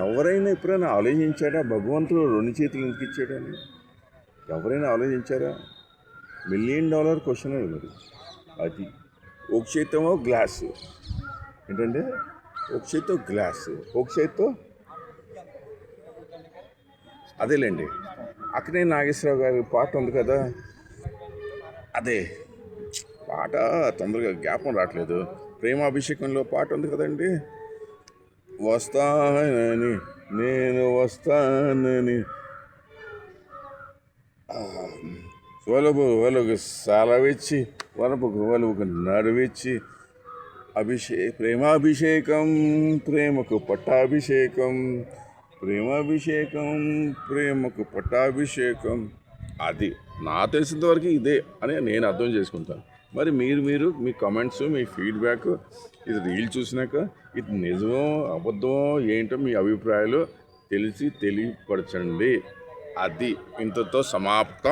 ఎవరైనా ఎప్పుడైనా ఆలోచించాడా భగవంతుడు 2 చేతులు ఎందుకు ఇచ్చాడని? ఎవరైనా ఆలోచించారా? $1 మిలియన్ క్వశ్చన్ అది మరి. అది ఒక చేతేమో గ్లాసు ఏంటంటే, ఒక చేత్తో గ్లాసు, ఒక చేత్తో అదేలేండి. అక్కినేని నాగేశ్వరరావు గారి పాట ఉంది కదా, అదే పాట తొందరగా జ్ఞాపకం రావట్లేదు. ప్రేమాభిషేకంలో పాట ఉంది కదండి, వస్తానని నేను వస్తానని వలుగు సెలవిచ్చి వలుపుకు నడువిచ్చి ప్రేమాభిషేకం ప్రేమకు పట్టాభిషేకం, ప్రేమాభిషేకం ప్రేమకు పట్టాభిషేకం. అది నా తెలిసినంత వరకు ఇదే అని నేను అర్థం చేసుకుంటాను. మరి మీరు మీ కమెంట్స్, మీ ఫీడ్బ్యాక్, ఇది రీల్ చూసినాక ఇది నిజమో అబద్ధమో ఏంటో మీ అభిప్రాయాలు తెలియపరచండి. అది ఇంతతో సమాప్తం.